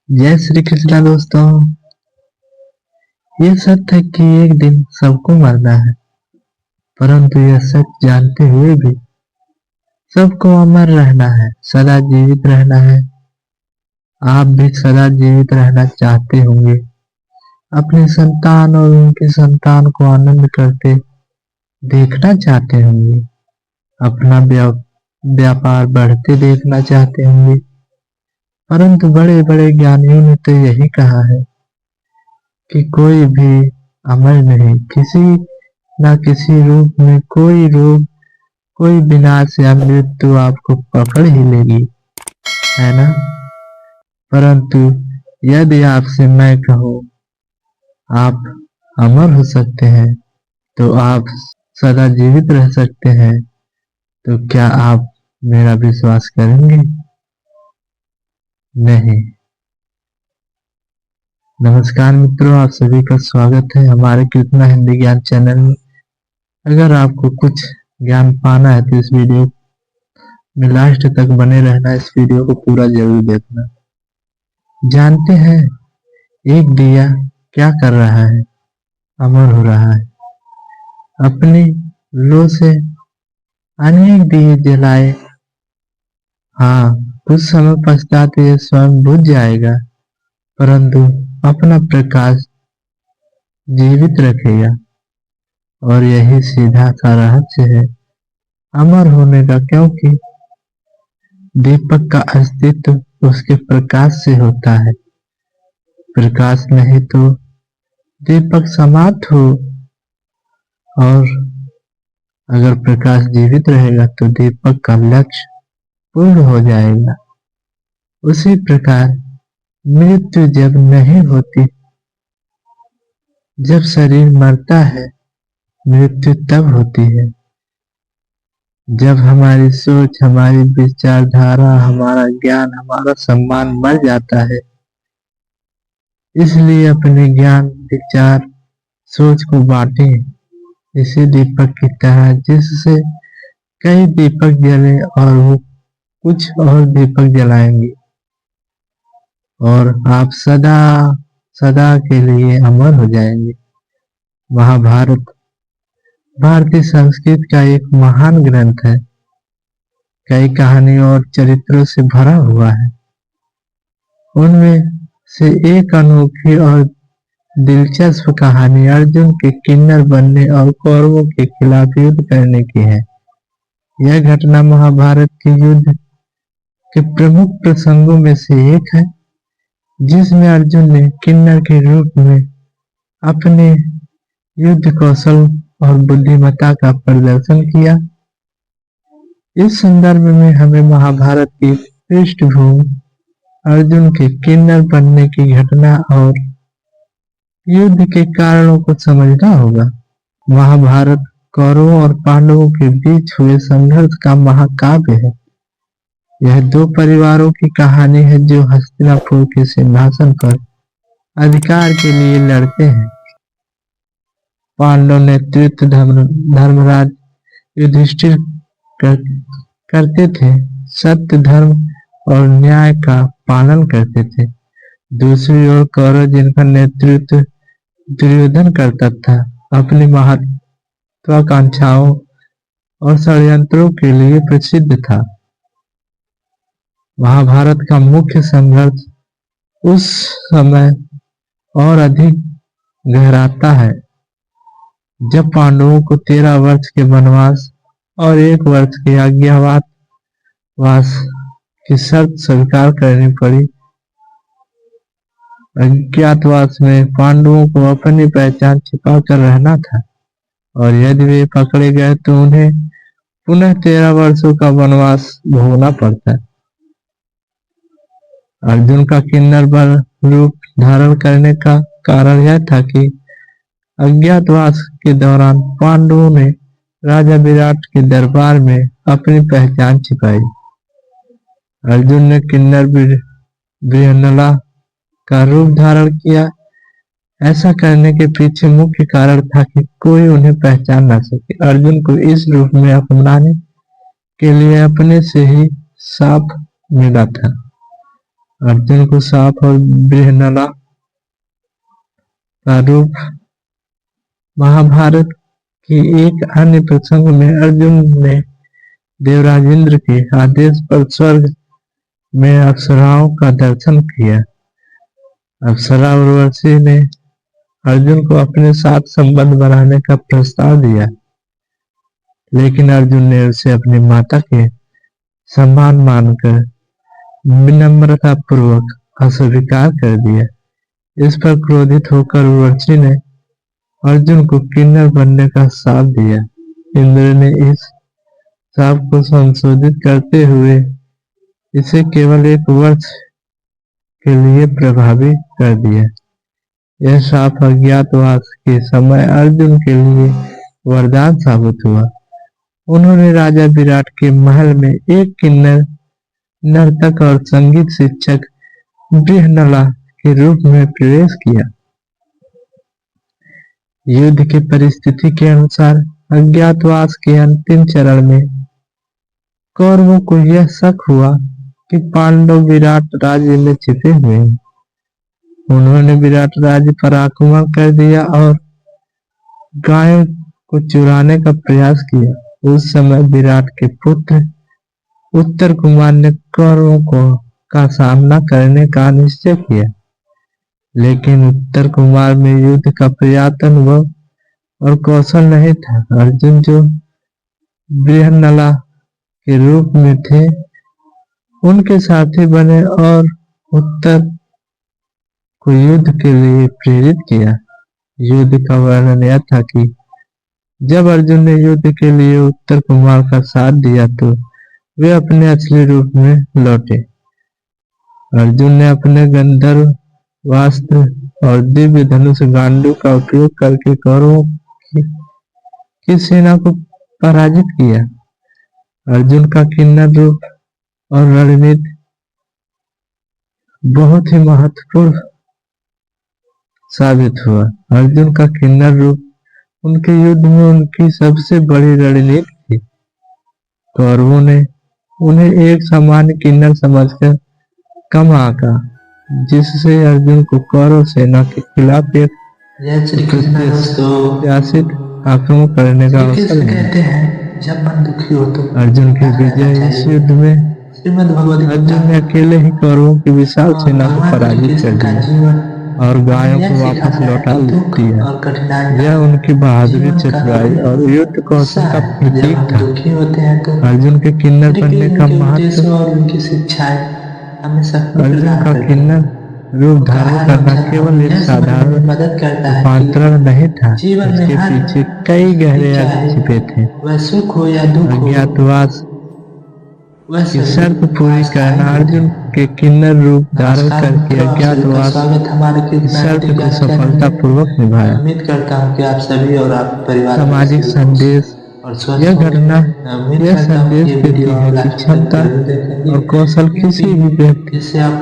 जय श्री कृष्णा दोस्तों। ये सत्य है कि एक दिन सबको मरना है, परंतु यह सच जानते हुए भी सबको अमर रहना है, सदा जीवित रहना है। आप भी सदा जीवित रहना चाहते होंगे, अपने संतान और उनके संतान को आनंद करते देखना चाहते होंगे, अपना व्यापार बढ़ते देखना चाहते होंगे। परंतु बड़े बड़े ज्ञानियों ने तो यही कहा है कि कोई भी अमर नहीं, किसी न किसी रूप में कोई रोग, कोई विनाश या मृत्यु आपको पकड़ ही लेगी, है ना। परंतु यदि आपसे मैं कहूँ आप अमर हो सकते हैं, तो आप सदा जीवित रह सकते हैं, तो क्या आप मेरा विश्वास करेंगे? नहीं। नमस्कार मित्रों, आप सभी का स्वागत है हमारे कृष्णा हिंदी ज्ञान चैनल में। अगर आपको कुछ ज्ञान पाना है तो इस वीडियो में लास्ट तक बने रहना, इस वीडियो को पूरा जरूर देखना। जानते हैं एक दिया क्या कर रहा है? अमर हो रहा है। अपनी लो से अनेक दिए जलाए, हाँ, कुछ समय पश्चात ये स्वयं बुझ जाएगा, परंतु अपना प्रकाश जीवित रखेगा। और यही सीधा सा रहस्य है अमर होने का, क्योंकि दीपक का अस्तित्व उसके प्रकाश से होता है। प्रकाश नहीं तो दीपक समाप्त हो, और अगर प्रकाश जीवित रहेगा तो दीपक का लक्ष्य पूर्ण हो जाएगा। उसी प्रकार मृत्यु जब नहीं होती, जब शरीर मरता है, मृत्यु तब होती है जब हमारी सोच, हमारी विचारधारा, हमारा ज्ञान, हमारा सम्मान मर जाता है। इसलिए अपने ज्ञान, विचार, सोच को बांटें इसी दीपक की तरह, जिससे कई दीपक जले और वो कुछ और दीपक जलाएंगे, और आप सदा सदा के लिए अमर हो जाएंगे। महाभारत भारतीय संस्कृति का एक महान ग्रंथ है, कई कहानियों और चरित्रों से भरा हुआ है। उनमें से एक अनोखी और दिलचस्प कहानी अर्जुन के किन्नर बनने और कौरवों के खिलाफ युद्ध करने की है। यह घटना महाभारत के युद्ध के प्रमुख प्रसंगों में से एक है, जिसमें अर्जुन ने किन्नर के रूप में अपने युद्ध कौशल और बुद्धिमत्ता का प्रदर्शन किया। इस संदर्भ में हमें महाभारत की पृष्ठभूमि, अर्जुन के किन्नर बनने की घटना और युद्ध के कारणों को समझना होगा। महाभारत कौरवों और पांडवों के बीच हुए संघर्ष का महाकाव्य है। यह दो परिवारों की कहानी है जो हस्तिनापुर के सिंहासन पर अधिकार के लिए लड़ते हैं। पांडव नेतृत्व धर्मराज युधिष्ठिर करते थे, सत्य, धर्म और न्याय का पालन करते थे। दूसरी ओर कौरव, जिनका नेतृत्व दुर्योधन करता था, अपनी महत्वाकांक्षाओं और षड्यंत्रों के लिए प्रसिद्ध था। महाभारत का मुख्य संघर्ष उस समय और अधिक गहराता है जब पांडवों को 13 वर्ष के वनवास और 1 वर्ष के अज्ञातवास की शर्त स्वीकार करनी पड़ी। अज्ञातवास में पांडवों को अपनी पहचान छिपाकर रहना था, और यदि वे पकड़े गए तो उन्हें पुनः 13 वर्षों का वनवास भोगना पड़ता। अर्जुन का किन्नर बन रूप धारण करने का कारण यह था कि अज्ञातवास के दौरान पांडवों ने राजा विराट के दरबार में अपनी पहचान छिपाई। अर्जुन ने किन्नर बृहन्नला का रूप धारण किया। ऐसा करने के पीछे मुख्य कारण था कि कोई उन्हें पहचान न सके। अर्जुन को इस रूप में अपनाने के लिए अपने से ही साफ मिला था। अर्जुन को सांप और बृहनला का रूप। महाभारत के एक अन्य प्रसंग में अर्जुन ने देवराज इंद्र के आदेश पर स्वर्ग में अप्सराओं का दर्शन किया। अप्सरा उर्वशी ने अर्जुन को अपने साथ संबंध बनाने का प्रस्ताव दिया, लेकिन अर्जुन ने उसे अपनी माता के सम्मान मानकर विनम्रता पूर्वक अस्वीकार कर दिया। इस पर क्रोधित होकर उर्वशी ने अर्जुन को किन्नर बनने का श्राप दिया। इंद्र ने इस श्राप को संशोधित करते हुए इसे केवल 1 वर्ष के लिए प्रभावी कर दिया। यह श्राप अज्ञातवास के समय अर्जुन के लिए वरदान साबित हुआ। उन्होंने राजा विराट के महल में एक किन्नर नर्तक और संगीत शिक्षक बृहनला के रूप में प्रवेश किया। युद्ध की परिस्थिति के अनुसार अज्ञातवास के अंतिम चरण में कौरवों को यह शक हुआ कि पांडव विराट राज्य में छिपे हुए हैं। उन्होंने विराट राज्य पर आक्रमण कर दिया और गायों को चुराने का प्रयास किया। उस समय विराट के पुत्र उत्तर कुमार ने कौरवों का सामना करने का निश्चय किया, लेकिन उत्तर कुमार में युद्ध का पर्याप्त अनुभव और कौशल नहीं था। अर्जुन जो बृहनला के रूप में थे, उनके साथी बने और उत्तर को युद्ध के लिए प्रेरित किया। युद्ध का वर्णन यह था कि जब अर्जुन ने युद्ध के लिए उत्तर कुमार का साथ दिया तो वे अपने असली रूप में लौटे। अर्जुन ने अपने गंधर्व वास्त्र और दिव्य धनुष गांडू का उपयोग करके कौरवों की सेना को पराजित किया। अर्जुन का किन्नर रूप और रणनीति बहुत ही महत्वपूर्ण साबित हुआ। अर्जुन का किन्नर रूप उनके युद्ध में उनकी सबसे बड़ी रणनीति थी। कौरवों ने उन्हें एक सामान्य किन्नर समझकर कम आंका, जिससे अर्जुन को कौरव सेना के खिलाफ एक प्रत्याशित आक्रमण करने का अवसर मिला। जब मन दुखी हो तो अर्जुन की विजय इस युद्ध में अर्जुन ने अकेले ही कौरवों की विशाल सेना को पराजित कर दिया और गायों को वापस लौटा दिया। यह उनकी बहादुरी, चतुराई और युद्ध कौशल का प्रतीक था। अर्जुन के किन्नर बनने का महत्व। अर्जुन का किन्नर रूप धारण करना केवल एक साधारण रूपांतरण नहीं था, इसके पीछे कई गहरे अर्थ छिपे थे। अज्ञातवास की शर्त पूरी करना। अर्जुन के किन्नर रूप धारण करके अज्ञातवास की शर्त को सफलता पूर्वक निभाया। उम्मीद करता हूँ कि आप सभी और आप परिवार सामाजिक संदेश। यह घटना यह संदेश देती है कि क्षमता और कौशल किसी भी व्यक्ति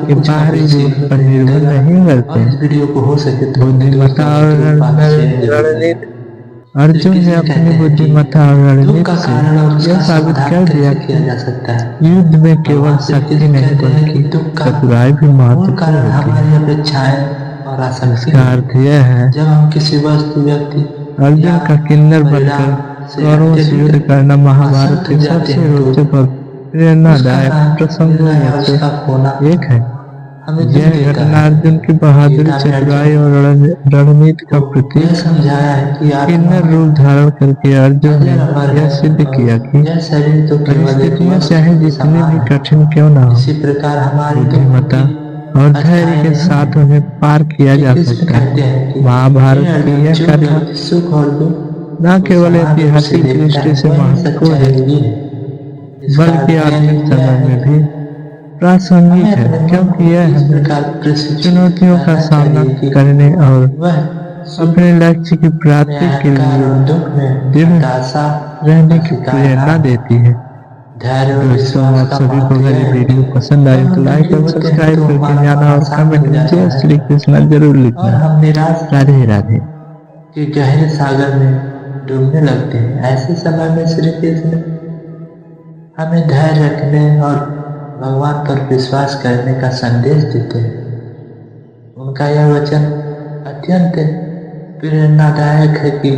के बाहरी रूप पर निर्भर नहीं करते। बुद्धिमत्ता और रणनीति। अर्जुन ने अपनी बुद्धिमत्ता और रणनीति से यह साबित कर दिया कि युद्ध में केवल शक्ति नहीं बल्कि चतुराई भी महत्वपूर्ण होती है। इसका अर्थ यह है जब हम किसी वस्तु, व्यक्ति अर्जुन का किन्नर बनकर कौरवों से युद्ध करना महाभारत के सबसे रोचक और प्रेरणादायक प्रसंगों में से एक है। यह घटना अर्जुन की बहादुरी, चतुराई और रणनीति का प्रतीक है। किन्नर रूप धारण करके अर्जुन ने यह सिद्ध किया कि परिस्थितियां चाहे जितनी भी कठिन क्यों न हो, बुद्धिमत्ता और धैर्य के साथ उन्हें पार किया जा सकता है। महाभारत की यह कथा न केवल ऐतिहासिक दृष्टि से महत्वपूर्ण है, बल्कि आधुनिक समय में भी प्रासंगिक है, क्योंकि यह हमें चुनौतियों का सामना करने और अपने लक्ष्य की प्राप्ति के लिए दृढ़ रहने की प्रेरणा देती है। दोस्तों, आप सभी को अगर ये वीडियो पसंद आए तो लाइक और सब्सक्राइब करके जाना और कमेंट में जय श्री कृष्ण जरूर लिखना। राधे राधे। कि गहरे सागर में डूबने लगते हैं। ऐसे समय में श्री कृष्ण हमें धैर्य रखने और भगवान पर विश्वास करने का संदेश देते हैं। उनका यह वचन अत्यंत प्रेरणादायक है कि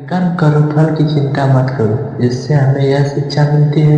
कर्म करो, फल की चिंता मत करो। इससे हमें यह शिक्षा मिलती है